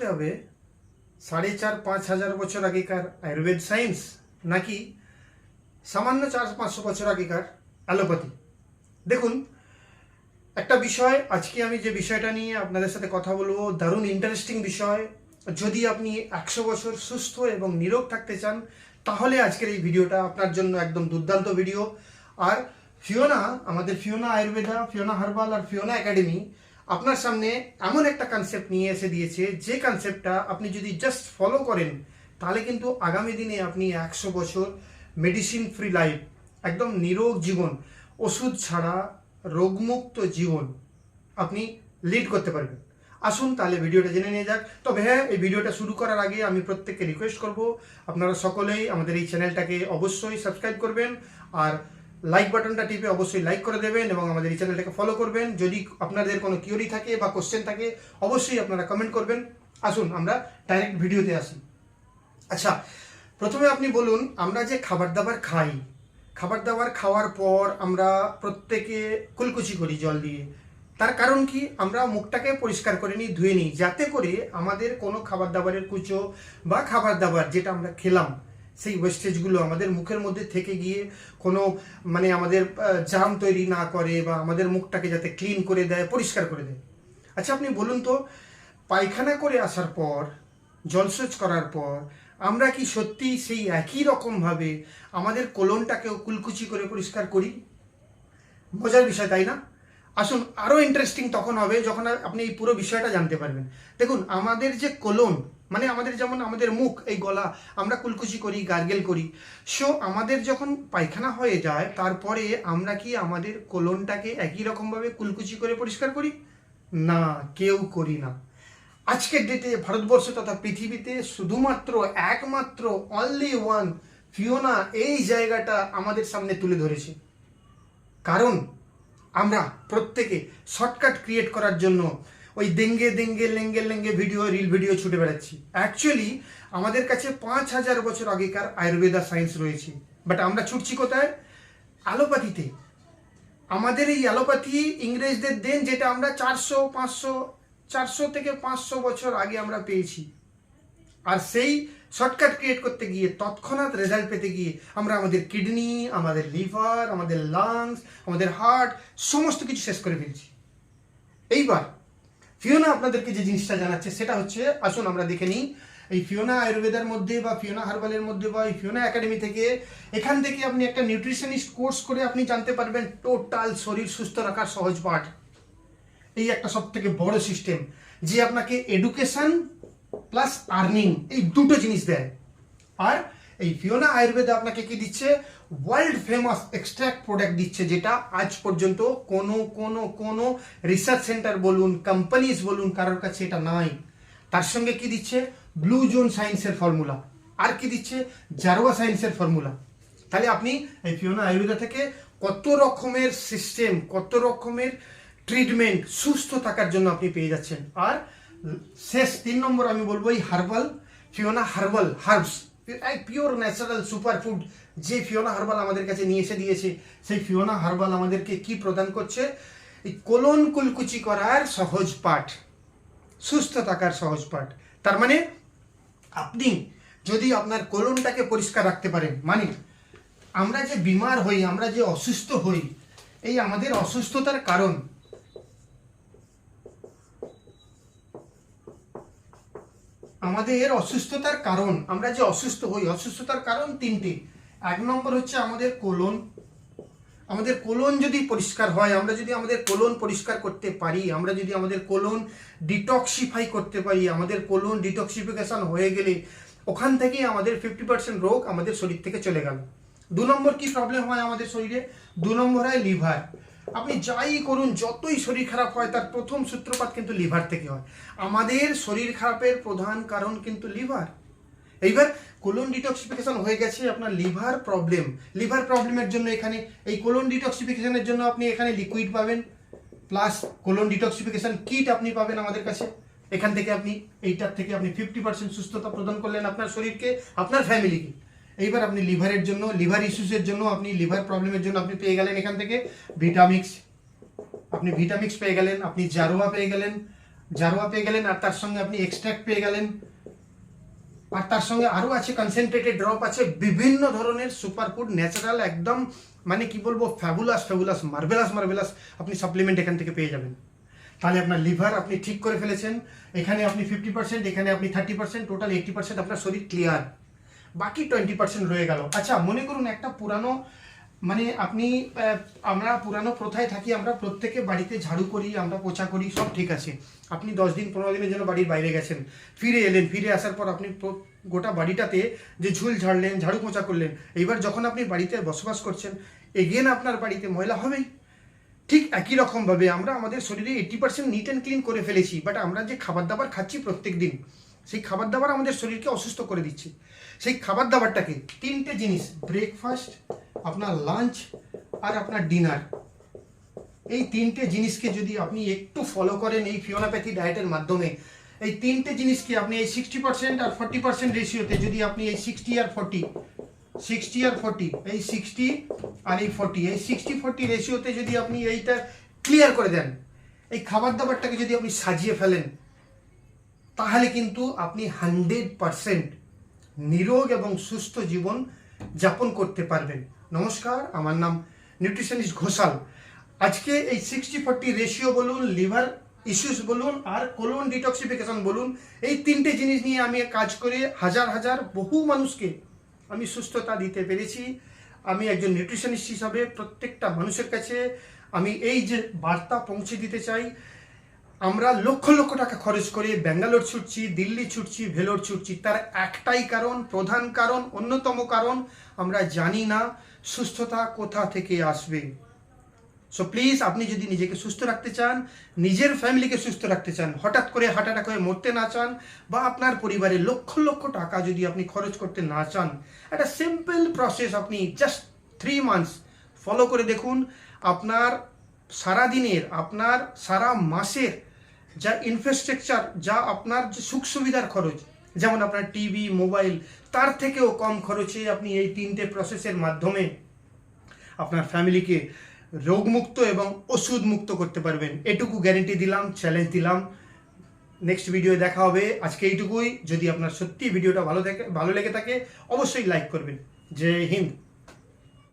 করতে হবে 4,500-5 হাজার বছর আগেকার আয়ুর্বেদ সায়েন্স নাকি সামান্য 400-500 বছর আগেকার অ্যালোপ্যাথি। দেখুন, একটা বিষয় আজকে আমি যে বিষয়টা নিয়ে আপনাদের সাথে কথা বলবো দারুণ ইন্টারেস্টিং বিষয়। যদি আপনি 100 বছর সুস্থ এবং নিরোগ থাকতে চান তাহলে আজকের এই ভিডিওটা আপনার জন্য একদম দুর্দান্ত ভিডিও। আর আমাদের ফিওনা আয়ুর্বেদা, ফিওনা হার্বাল আর ফিওনা একাডেমি আপনার সামনে এমন একটা কনসেপ্ট নিয়ে এসে দিয়েছে, যে কনসেপ্টটা আপনি যদি জাস্ট ফলো করেন তাহলে কিন্তু আগামী দিনে আপনি 100 বছর মেডিসিন ফ্রি লাইফ, একদম নিরোগ জীবন, ওষুধ ছাড়া রোগমুক্ত জীবন আপনি লিড করতে পারবেন। আসুন তাহলে ভিডিওটা জেনে নিয়ে যাক। তবে হ্যাঁ, এই ভিডিওটা শুরু করার আগে আমি প্রত্যেককে রিকোয়েস্ট করব, আপনারা সকলেই আমাদের এই চ্যানেলটাকে অবশ্যই সাবস্ক্রাইব করবেন আর লাইক বাটনটা টিপে অবশ্যই লাইক করে দেবেন এবং আমাদের এই চ্যানেলটাকে ফলো করবেন। যদি আপনাদের কোনো কিউরি থাকে বা কোশ্চেন থাকে অবশ্যই আপনারা কমেন্ট করবেন। আসুন আমরা ডাইরেক্ট ভিডিওতে আসি। আচ্ছা, প্রথমে আপনি বলুন, আমরা যে খাবার দাবার খাই, খাবার দাবার খাওয়ার পর আমরা প্রত্যেকে কুলকুচি করি জল দিয়ে। তার কারণ কি? আমরা মুখটাকে পরিষ্কার করে নিই, ধুয়ে নিই, যাতে করে আমাদের কোনো খাবার দাবারের কুচো বা খাবার দাবার যেটা আমরা খেলাম সেই ওয়েস্টেজগুলো আমাদের মুখের মধ্যে থেকে গিয়ে কোনো আমাদের জাম তৈরি না করে বা আমাদের মুখটাকে যাতে ক্লিন করে দেয়, পরিষ্কার করে দেয়। আচ্ছা, আপনি বলুন তো, পায়খানা করে আসার পর, জলসেচ করার পর আমরা কি সত্যি সেই একই রকমভাবে আমাদের কোলনটাকেও কুলকুচি করে পরিষ্কার করি? মজার বিষয়, তাই না? আসুন, আরও ইন্টারেস্টিং তখন হবে যখন আপনি এই পুরো বিষয়টা জানতে পারবেন। দেখুন, আমাদের যে কোলন আমাদের যেমন আমাদের মুখ, এই গলা আমরা কুলকুচি করি, গার্গেল করি। সো আমাদের যখন পায়খানা হয়ে যায় তারপরে আমরা কি আমাদের কোলনটাকে একই রকমভাবে কুলকুচি করে পরিষ্কার করি? না, কেউ করি না। আজকের ডেটে ভারতবর্ষ তথা পৃথিবীতে শুধুমাত্র একমাত্র অনলি ওয়ান ফিওনা এই জায়গাটা আমাদের সামনে তুলে ধরেছে। কারণ আমরা প্রত্যেকে শর্টকাট ক্রিয়েট করার জন্য ওই দেঙ্গে দেঙ্গে লেঙ্গে লেঙ্গে ভিডিও, রিল ভিডিও ছুটে বেড়াচ্ছি। অ্যাকচুয়ালি আমাদের কাছে 5,000 বছর আগেকার আয়ুর্বেদা সায়েন্স রয়েছে, বাট আমরা ছুটছি কোথায়? অ্যালোপ্যাথিতে। আমাদের এই অ্যালোপ্যাথি ইংরেজদের দেন, যেটা আমরা 400 থেকে 500 বছর আগে আমরা পেয়েছি। আর সেই শর্টকাট ক্রিয়েট করতে গিয়ে, তৎক্ষণাৎ রেজাল্ট পেতে গিয়ে আমরা আমাদের কিডনি, আমাদের লিভার, আমাদের লাংস, আমাদের হার্ট সমস্ত কিছু শেষ করে ফেলছি। এইবার ফিওনা আপনাদেরকে যে জিনিসটা জানাচ্ছে সেটা হচ্ছে, আসুন আমরা দেখে নিই এই ফিওনা আয়ুর্বেদার মধ্যে বা ফিওনা হার্বালের মধ্যে বা এই ফিওনা একাডেমি থেকে। এখান থেকে আপনি একটা নিউট্রিশনিস্ট কোর্স করে আপনি জানতে পারবেন টোটাল শরীর সুস্থ রাখার সহজ পাঠ। এই একটা সব থেকে বড় সিস্টেম যে আপনাকে এডুকেশন প্লাস আর্নিং এই দুটো জিনিস দেয়। আর এই ফিওনা আয়ুর্বেদা আপনাকে কি দিচ্ছে? ওয়ার্ল্ড ফেমাস এক্সট্রাক্ট প্রোডাক্ট দিচ্ছে, যেটা আজ পর্যন্ত কোনো রিসার্চ সেন্টার বলুন, কোম্পানিজ বলুন, কারোর কাছে এটা নাই। তার সঙ্গে কি দিচ্ছে? ব্লু জোন সায়েন্সের ফর্মুলা। আর কি দিচ্ছে? জারোয়া সায়েন্সের ফর্মুলা। তাহলে আপনি এই ফিওনা আয়ুর্বেদা থেকে কত রকমের সিস্টেম, কত রকমের ট্রিটমেন্ট সুস্থ থাকার জন্য আপনি পেয়ে যাচ্ছেন। আর শেষ 3 নম্বর আমি বলবো এই herbal, Fiona herbal herbs, pure natural superfood যে ফিওনা হার্বাল আমাদের কাছে নিয়ে এসে দিয়েছে। সেই ফিওনা হার্বাল আমাদেরকে কি প্রদান করছে? এই কোলন কুলকুচি করার সহজ পাঠ, সুস্থ থাকার সহজ পাঠ। তার মানে আপনি যদি আপনার কোলনটাকে পরিষ্কার রাখতে পারেন, আমরা যে বিমার হই, আমরা যে অসুস্থ হই, এই আমাদের অসুস্থতার কারণ আমরা যে অসুস্থ হই, অসুস্থতার কারণ 3টে। 1 নম্বর হচ্ছে আমাদের কোলন। আমাদের কোলন যদি পরিষ্কার হয়, আমরা যদি আমাদের কোলন পরিষ্কার করতে পারি, আমরা যদি আমাদের কোলন ডিটক্সিফাই করতে পারি, আমাদের কোলন ডিটক্সিফিকেশন হয়ে গেলে ওখান থেকেই আমাদের 50% রোগ আমাদের শরীর থেকে চলে গেল। 2 নম্বর কি প্রবলেম হয় আমাদের শরীরে? 2 নম্বর হয় লিভার। আপনি যাই করুন, যতই শরীর খারাপ হয়, তার প্রথম সূত্রপাত কিন্তু লিভার থেকে হয়। আমাদের শরীর খারাপের প্রধান কারণ কিন্তু লিভার। এইবার কোলন ডিটক্সিফিকেশন হয়ে গেছে, আপনার লিভার প্রবলেমের জন্য এখানে এই কোলন ডিটক্সিফিকেশনের জন্য আপনি এখানে লিকুইড পাবেন, প্লাস কোলন ডিটক্সিফিকেশন কিট আপনি পাবেন আমাদের কাছে। এখান থেকে আপনি এইটার থেকে আপনি 50% সুস্থতা প্রদান করলেন আপনার শরীরকে, আপনার ফ্যামিলিকে। এইবার আপনি লিভারের জন্য, লিভার ইস্যুসের জন্য, আপনি লিভার প্রবলেমের জন্য আপনি পেয়ে গেলেন এখান থেকে ভিটামিক্স, আপনি ভিটামিক্স পেয়ে গেলেন, আপনি জারোয়া পেয়ে গেলেন, জারোয়া পেয়ে গেলেন, আর তার সঙ্গে আপনি এক্সট্রাক্ট পেয়ে গেলেন, আর তার সঙ্গে আরও আছে কনসেন্ট্রেটেড ড্রপ আছে, বিভিন্ন ধরনের সুপারফুড ন্যাচারাল একদম মানে কি বলবো ফ্যাবুলাস ফ্যাবুলাস মার্ভেলাস আপনি সাপ্লিমেন্ট এখান থেকে পেয়ে যাবেন। তাহলে আপনার লিভার আপনি ঠিক করে ফেলেছেন, এখানে আপনি 50%, এখানে আপনি 30%, টোটাল 80% আপনার শরীর ক্লিয়ার, বাকি 20% রয়ে গেল। আচ্ছা মনে করুন একটা পুরানো মানে আপনি আমরা পুরানো প্রথায় থাকি, আমরা প্রত্যেকে বাড়িতে ঝাড়ু করি, আমরা পোছা করি, সব ঠিক আছে। আপনি 10 দিন 15 দিনের জন্য বাড়ির বাইরে গেছেন, ফিরে এলেন, ফিরে আসার পর আপনি গোটা বাড়িটাতে যে ঝুল ঝাড়লেন, ঝাড়ু পোছা করলেন, এইবার যখন আপনি বাড়িতে বসবাস করছেন এগেন আপনার বাড়িতে ময়লা হবেই। ঠিক একই রকমভাবে আমরা আমাদের শরীরে 80% নিট অ্যান্ড ক্লিন করে ফেলেছি, বাট আমরা যে খাবার দাবার খাচ্ছি প্রত্যেক দিন, সেই খাবার দাবার আমাদের শরীরকে অসুস্থ করে দিচ্ছে। সেই খাবার দাবারটাকে তিনটে জিনিস, ব্রেকফাস্ট, আপনার লাঞ্চ আর আপনার ডিনার, এই তিনটে জিনিসকে যদি আপনি একটু ফলো করেন এই ফিওনাপ্যাথি ডায়েটের মাধ্যমে, এই তিনটে জিনিসকে আপনি এই 60% আর 40% রেশিওতে যদি আপনি এই 60 আর 40 এই 60 আর এই 40, এই 60-40 রেশিওতে যদি আপনি এইটা ক্লিয়ার করে দেন, এই খাবার দাবারটাকে যদি আপনি সাজিয়ে ফেলেন, তাহলে কিন্তু আপনি 100% নিরোগ এবং সুস্থ জীবন যাপন করতে পারবেন। নমস্কার, আমার নাম নিউট্রিশনিস্ট ঘোষাল। আজকে এই 60-40 রেশিও বলুন, লিভার ইস্যুস বলুন, আর কোলন ডিটক্সিফিকেশন বলুন, এই তিনটে জিনিস নিয়ে আমি কাজ করে হাজার বহু মানুষকে আমি সুস্থতা দিতে পেরেছি। আমি একজন নিউট্রিশনিস্ট হিসাবে প্রত্যেকটা মানুষের কাছে আমি এই যে বার্তা পৌঁছে দিতে চাই, আমরা লক্ষ টাকা খরচ করে ব্যাঙ্গালোর ছুটছি, দিল্লি ছুটছি, ভেলোর ছুটছি, তার একটাই কারণ, প্রধান কারণ, অন্যতম কারণ, আমরা জানি না সুস্থতা কোথা থেকে আসবে। সো প্লিজ আপনি যদি নিজেকে সুস্থ রাখতে চান, নিজের ফ্যামিলিকে সুস্থ রাখতে চান, হঠাৎ করে হার্ট অ্যাটাক হয়ে মরতে না চান, বা আপনার পরিবারে লক্ষ টাকা যদি আপনি খরচ করতে না চান, একটা সিম্পল প্রসেস আপনি জাস্ট 3 মান্থস ফলো করে দেখুন। আপনার সারা দিনের, আপনার সারা মাসের যা ইনফ্রাস্ট্রাকচার, যা আপনার যে সুখ সুবিধার খরচ, যেমন আপনার টিভি, মোবাইল, তার থেকেও কম খরচে আপনি এই তিনটে প্রসেসের মাধ্যমে আপনার ফ্যামিলিকে রোগমুক্ত এবং ওষুধ মুক্ত করতে পারবেন। এটুকু গ্যারেন্টি দিলাম, চ্যালেঞ্জ দিলাম। নেক্সট ভিডিও দেখা হবে। আজকে এইটুকুই। যদি আপনার সত্যি ভিডিওটা ভালো লেগে থাকে অবশ্যই লাইক করবেন। জয় হিন্দ।